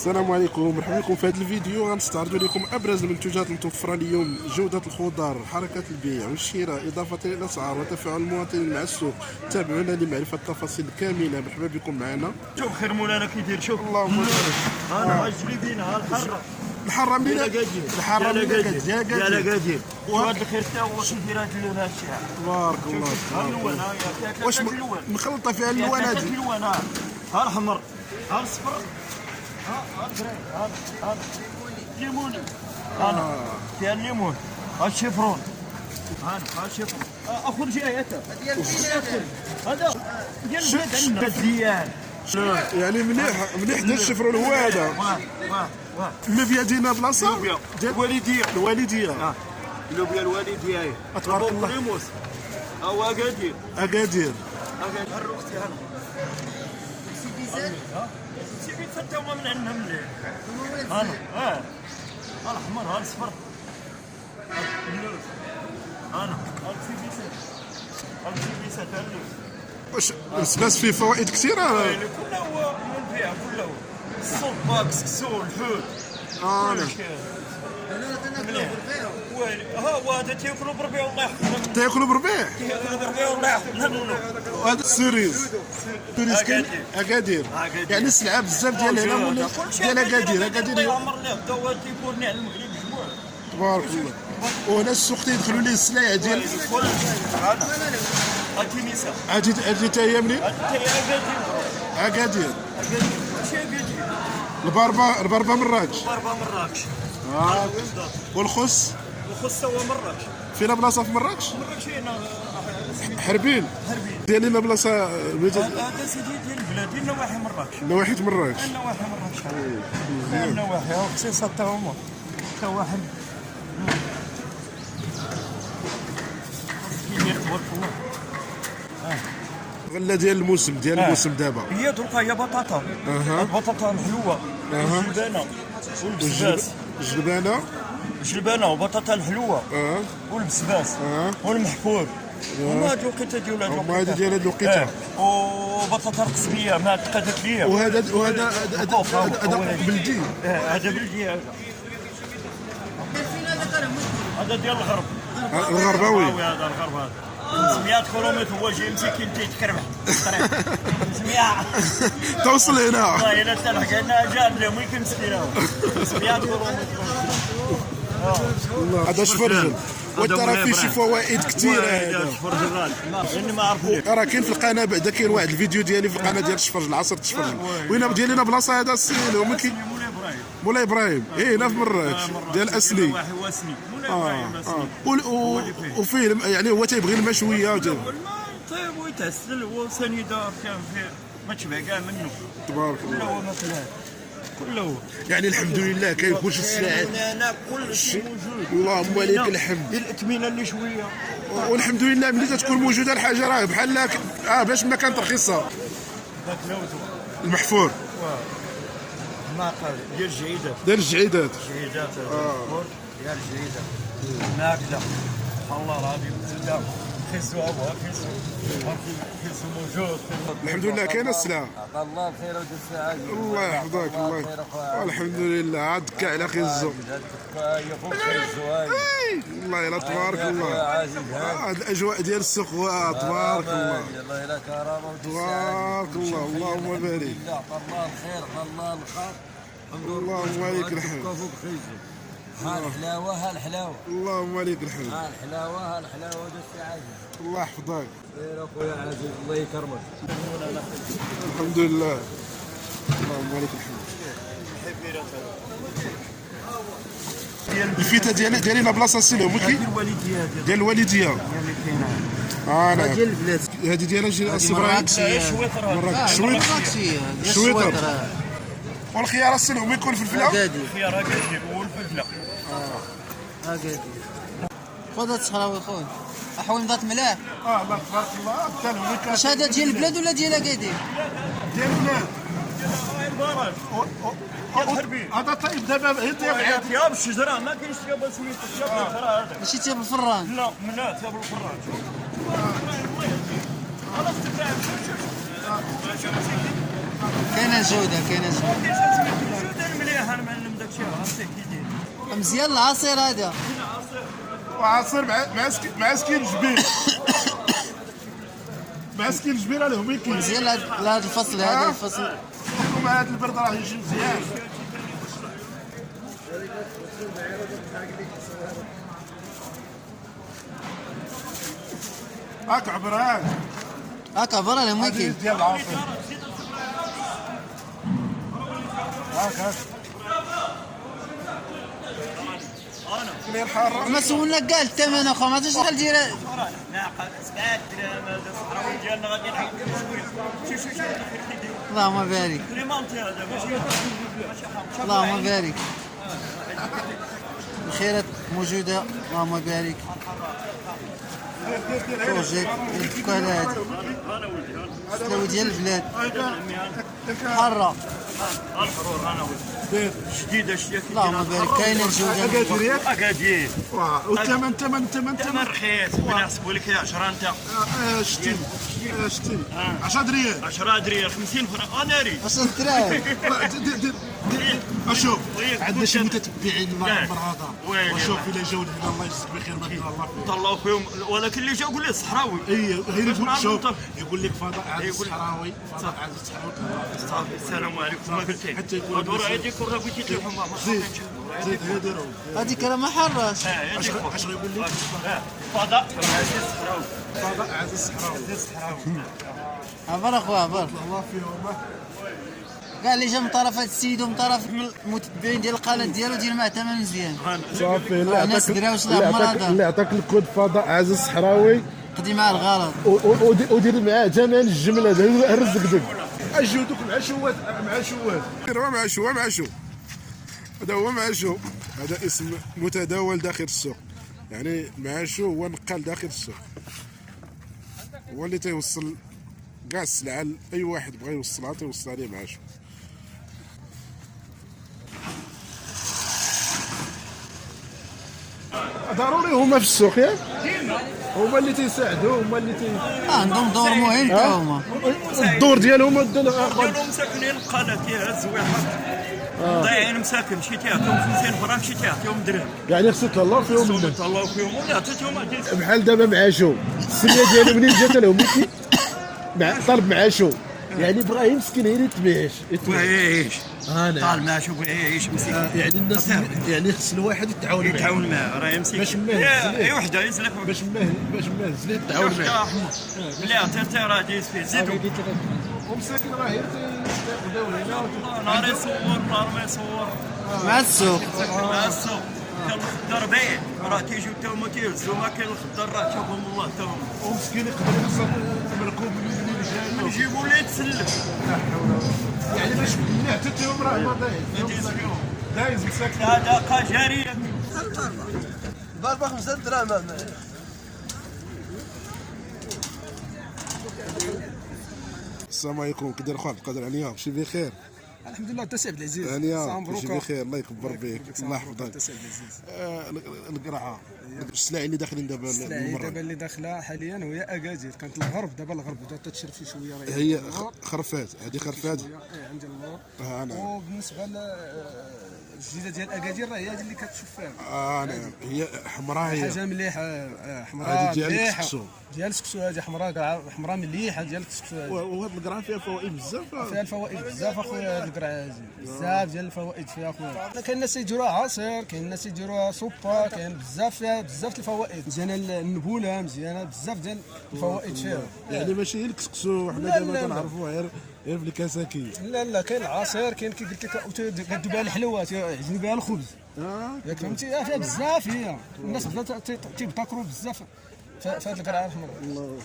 السلام عليكم، مرحبا بكم في هذا الفيديو. غنستعرضوا لكم ابرز المنتوجات المتوفره اليوم، جوده الخضر، حركه البيع والشراء، اضافه الى الاسعار وتفاعل المواطنين مع السوق. تابعونا لمعرفه التفاصيل كامله. مرحبا بكم معنا. شوف خير مولانا كي يدير. شوف اللهم بارك. انا الجليبين ها الحره الحاره منين؟ الحاره منين؟ ديال اكادير. وهذا الخير تا هو كيدير هاد اللونات تاعها. تبارك الله. ها اللون ها فيها واش 3 الوان. مخلطه فيها اللوانات؟ ثلاثة الوان ها الاحمر ها الصفر ها الكريم ها الليموني فيها الليمون ها الشيفرون ها الشيفرون. اخر جاي هذا ديال البلاد عندنا الديان. يعني مليح ديال الشفرون هو هذا. واه اللوبيا ديالنا بلاصه ديال الوالديه. الوالديه. اللوبيا الوالديه تبارك الله. بريموس ها هو اكادير. اكادير. هر اختي هر سيدي حتى هما من عندنا مليح. ها الاحمر ها الصفر انا السيبيسات اللوز. واش السباس فيه فوائد كثيره؟ كله هو البيع كله الصباك السكسو الحوت. ها هو هذا تياكلوا بربيع والله يحفظهم. تاكلوا بربيع؟ تياكلوا بربيع والله يحفظهم. وهذا السيريز اكادير. يعني السلعه بزاف ديال هنا ولا ديال اكادير. الله يعمر ليه الدواء تيكوني على المغرب جموع. تبارك الله. وهنا السوق تيدخلوا ليه السلعه ديال الكنيسه. اجي حتى هي منين؟ اكادير. ماشي اكادير. البربه مراكش. ضربه مراكش. والخص الخص هو مراكش. فينا بلاصه في مراكش؟ مراكش هنا حربين. ديالنا بلاصه هذا سيدي ديال البلاد ديال نواحي مراكش. نواحي مراكش. نواحي مراكش. النواحي خصيصه حتى هما حتى واحد كيدير تبارك الله. غله ديال الموسم دابا هي دركا هي بطاطا. البطاطا الحلوه والجلبانه والبسباس. جلبانه وبطاطا الحلوه والبسباس والمحفور. هما هاد الوقيته ديال هاد الوقيته. وبطاطا القصبيه ما تقادت ليا. وهذا بلدي. هذا بلدي. هذا ديال الغرب. الغرباوي. هذا الغرب هذا 500 كيلومتر هو جاي مسكين تيتكربح الطريق 500. توصل هنا. والله الا تلحق هنا جاد وين كنمسكين 500 كيلومتر. هذا شفرجل. وترى فيه شي فوائد كثيره. هذا شفرجل غالي ما عرفوش. راه كاين في القناه بعدا كاين واحد الفيديو ديالي في القناه ديال الشفرجل، عصير الشفرجل. وين ديالنا بلاصه هذا السيد هو مولاي ابراهيم. هنا في مراكش ديال اسلي. وفيه يعني هو تيبغي الماء شويه. طيب ويتعسل هو سنيدار كان فيه ما تشبع كاع منه. تبارك الله. كله هو مثلا كله. يعني الحمد لله كاين كلشي السلعات. هنا كل شيء موجود. اللهم لك الحمد. الاثمنه اللي شويه. والحمد لله ملي تكون موجوده الحاجه راه بحال باش ما كانت رخيصه. ذاك لوزو المحفور ناقل ديال الجعيدات. ديال الجعيدات. ديال الجعيدات ناقله. الله العظيم زلده خيسو ابوها خيسو موجود. الحمد لله كاينه السلعه. الله الخير ودير السعاده. الله يحفظك. الحمد لله عاد كاع على خيزو. الله يلا تبارك الله. هاد الاجواء ديال السوق تبارك الله. الله يلا كرامه تبارك الله. اللهم بارك. الله الخير الله الخير. اللهم لك الحمد. ها الحلاوه اللهم لك الحمد. ها الحلاوه ودير السعاده. الله يحفظك. خير اخويا عزيز الله يكرمك. الحمد لله. اللهم لك الحمد. الفيته ديالنا بلاصه سيلو ملكي ديال الوالديه. نعم ديال البلاد. هذه ديالها السي ابراهيم. شويطر. والخيار السلو ما يكون في الفلفله. الخيار اكادير والفلفله. اكادير. خذ الصحراوي خويا. احوال نضات ملاح. الله تبارك الله. واش هذا ديال البلاد ولا ديال اكادير؟ ديال البلاد. هذا طيب دابا هي طياب الشجره ما كاينش طياب سميتو طياب الشجره هذا ماشي طياب الفران. لا طياب الفران. خلاص كاينه جوده مزيان العصير هذا. وعصير مع سكين جبير. مع سكين جبير راه هما كاين. مزيان لهذا الفصل، هذا الفصل. مع هذا البرد راه يجي مزيان. هاك عبران. هاك عبر على هما كاين. ديال العصير. هاك. كلين حاره. ما سولنا كاع الثمن اخو، ما عرفتش شحال دايره. ناقه 7 درهم هذا الصحراوي ديالنا غادي نحيدو شويه. شوف اللهم بارك. كريمونتي هذا ماشي حرام. اللهم بارك. الخيرات موجوده، اللهم بارك. بروجيك الدكان هادي سلاوي ديال البلاد حاره. الحرور انا ولد شديده شتي. اللهم بارك. كاينه الجوده اكادير. والثمن ثمن رخيص. بنحسبوا لك 10 انت. 60 10 دريال 10 دريال 50 فرنك اناري. اش الدراهم. اشوف عندنا شي متتبعين هذا. وشوف الى جاو لنا الله يجزيك بخير ما شاء الله فيهم. طلعوا فيهم، ولكن اللي جا قول لي الصحراوي. غير يقول شوف نعرف يقول لك فضاء عز الصحراوي فضاء عز الصحراوي. صافي السلام عليكم. ما قلتي حتى يقول ودور عيديك وراه بغيتي تلوحوا ما زيد هادرو هذيك راه ما حراش. اش غيقول لك فضاء عز الصحراوي. فضاء عز الصحراوي. عبر اخويا عبر. الله فيهم. كاع اللي جا من طرف هذا السيد ومن طرف المتبعين ديال القناه ديالو دير معاه ثمن مزيان. صافي الناس دراوش لا عمر هذا اللي عطاك الكود فضاء عز الصحراوي قدي معاه الغلط. ودير معاه ثمن الجمله هذا الرزق دك. اجيو دوك مع شوات مع شو هذا هو مع شو. هذا اسم متداول داخل السوق، يعني مع شو هو نقال داخل السوق، هو اللي تيوصل كاع السلعه لاي واحد بغى يوصلها تيوصل عليه مع شو. ضروري هما في السوق ياك هما اللي تيساعدوا، هما اللي عندهم دور مهم تا هما. الدور ديالهم ديالهم مساكنين القناه تيها الزويحه ضايعين مساكن. شي تعطيهم 50 فرنك، شي تعطيهم درهم. يعني خصك الله فيهم الناس. الله فيهم ولا عطيتهم. بحال دابا مع شو السميه ديالو منين جات لهم طلب مع شو، يعني بغا مسكين غير يعيش. طال ما شوف يعيش مسكين. يعني الناس يعني خص الواحد يتعاون معاه راه مسكين. باش ماه اي وحده يزلف باش ماه زليت تعاون معاه. ملي عطيتي راه ديز فيه زيدو. ومساكن راه غير تيبداو هنا نهار يصور نهار ما يصور مع السوق. مع السوق. كان الخضر باين راه تيجيو تا هما تيهزو. ما كاين الخضر راه شافهم الله تا هما. ومسكين يقدر يوصل مركوب منين جاي نجيبو ليه يتسلف. لا حول ولا قوه. يعني باش ملي عطيتيهم راه ما دايز مساكن. صدقه جاريه. ضربه 5 دراهم. السلام عليكم. كي داير اخويا القادر عليا كلشي بخير؟ الحمد لله. انت سي عبد العزيز هانيه كلشي بخير الله يكبر بك الله يحفظك. القرعه السلعه اللي داخلين دابا دابا اللي داخله حاليا وهي اكادير. كانت الغرب دابا الغرب بدات تشرف شي شويه. هي خرفات هذه خرفات عندي اللور. انا وبالنسبه الجديده ديال اكادير راه هي هذه اللي كتشوف فيها. انا هي حمراء. هي حاجه مليحه حمراء. هذه ديال مليحه السكسو. ديال السكسو. هذه حمراء مليحه ديال السكسو. وهاد القرعه فيها فوائد بزاف. فيها الفوائد بزاف اخويا. هاد القرعه هذه بزاف ديال الفوائد فيها اخويا. كاين الناس يديروها عصير، كاين الناس يديروها سوبا، كاين بزاف فيها بزاف الفوائد. مزيانه النبوله، مزيانه بزاف ديال الفوائد فيها. يعني ماشي هي الكسكسو حنا دابا كنعرفوها غير في الكساكي. لا كاين العصير، كاين كي قلت لك كدو بها الحلوه، تعجبني بها الخبز. ياك فهمتي. فيها بزاف. هي الناس بدات تيبتكروا بزاف في هاد القرعه الحمراء.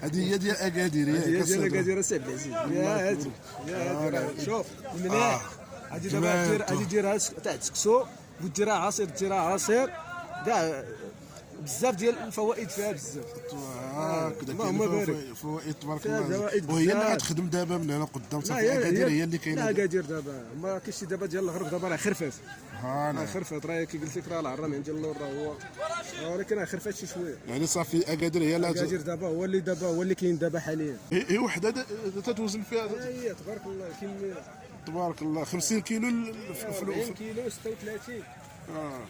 هذه هي ديال اكادير. هي ديال اكادير سي عبد العزيز. يا هادي شوف المناح. هادي دابا هادي ديرها تاع السكسو وديرها عصير. ديرها عصير كاع بزاف ديال الفوائد فيها بزاف. اللهم بارك. فوائد تبارك الله. وهي اللي كتخدم دابا من هنا قدام صافي. اكادير هي اللي كاينه. لا اكادير دابا ما كاينش شي دابا ديال الغرب. دابا راه خرفات. خرفات راه كي قلت لك راه العرامي ديال اللور راه هو، ولكن راه خرفات شي شويه. يعني صافي اكادير هي اللي اكادير دابا هو اللي كاين دابا حاليا. هي وحده تتوزن فيها. هي تبارك الله. كاين تبارك الله. 50 كيلو 40 كيلو 36. اه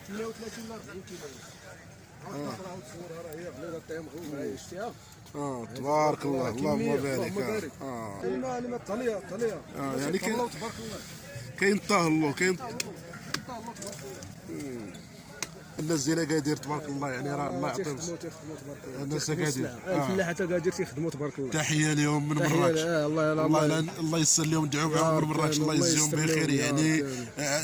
38 ل 40 كيلو. تبارك الله. اللهم بارك. كاين طاليه يعني تبارك الله. كاين طهلو كاين الناس ديال اكادير تبارك الله، يعني راه الله يعطيهم الناس اكادير. الفلاحه اكادير تيخدموا تبارك الله. تحيه لهم من مراكش. الله يسر لهم، ندعوا معاهم من مراكش، الله يجزيهم بخير. يعني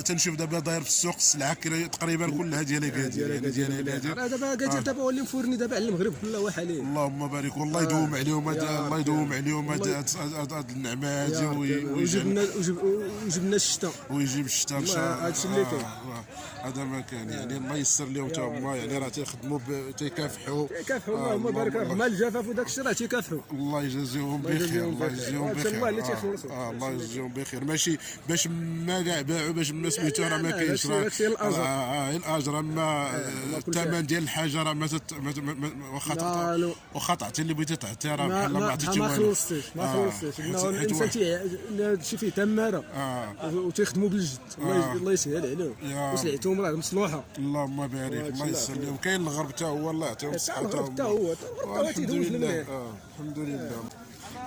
تنشوف دابا داير في السوق السلعه تقريبا كلها ديال اكادير، يعني ديال اكادير. دابا اكادير دابا ولي مفورني دابا على المغرب كله حاليا. اللهم بارك، والله يدوم عليهم الله يدوم عليهم هاد النعمه هادي وجبنا الشتاء ويجيب الشتاء ان شاء الله. هادشي اللي كاين. هذا ما كان، يعني الله يسر لهم حتى هما، يعني راه تيخدموا تيكافحوا اللهم بارك رغم الجفاف وداك الشيء راه تيكافحوا. الله يجازيهم بخير. الله يجازيهم بخير. الله اللي تيخلصوا. الله يجازيهم بخير. ماشي باش ما كاع باعوا باش ما سميتو راه ما كاينش. هادشي الاجر. الاجر. اما الثمن ديال الحاجه راه واخا تعطي اللي بغيتي تعطي راه بحال ما عطيتي ما والو. خلصتيش الانسان شي فيه تماره وتيخدموا بالجد. الله يسهل عليهم وسلعتهم راه مصلوحه. اللهم بارك. الله يسر لهم. كاين الغرب حتى هو، الله يعطيهم الصحه حتى هو الحمد لله. الحمد لله.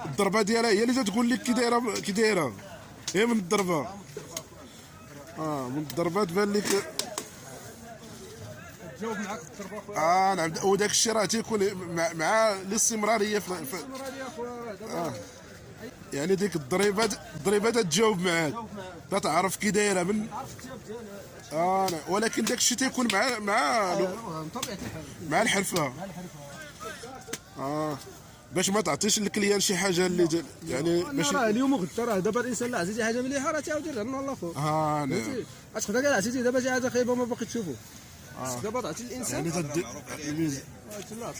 الضربه ديالها هي اللي تقول لك كي دايره هي من الضربه. من الضربه تبان لك. جاوب معاك الضربه خويا. نعم. وداك الشيء راه تيكون مع الاستمراريه في يعني ديك الضريبه تجاوب معاك، تتعرف كي دايره من ولكن داك الشيء تيكون مع الحرفه. باش ما تعطيش الكليان شي حاجه اللي يعني ماشي. راه اليوم وغدا راه دابا الانسان لا عزيزي حاجه مليحه راه تعاود يرجع لنا الله خويا. نعم. تقدر كاع عزيزي دابا شي حاجه خايبه ما باقي تشوفوا. دابا تعطي الانسان يعني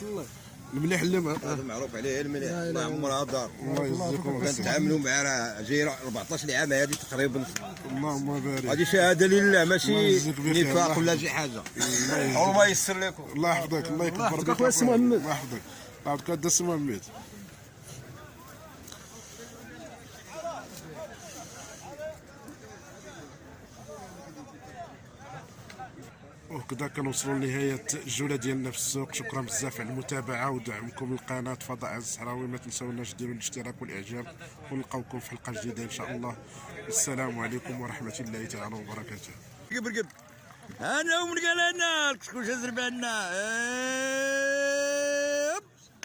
الله المليح اللي هذا معروف عليه المليح. الله يعمرها دار. الله يجزيكم كنتعاملوا مع راه جاي 14 عام هذه تقريبا. اللهم بارك. هذه شهاده لله ماشي بخير. نفاق ولا شي حاجه. الله ييسر لكم. الله يحفظك. الله يكبر بك اخويا السي محمد. الله يحفظك. عبد القادر السي محمد. وكذا كنوصلوا لنهايه الجوله ديالنا في السوق. شكرا بزاف على المتابعه ودعمكم للقناه فضاء عز الصحراوي. ما تنساوناش ديروا الاشتراك والاعجاب، ونلقاوكم في حلقه جديده ان شاء الله. والسلام عليكم ورحمه الله تعالى وبركاته. قبل انا ومن قال انا كشكوش زربنا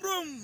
بروم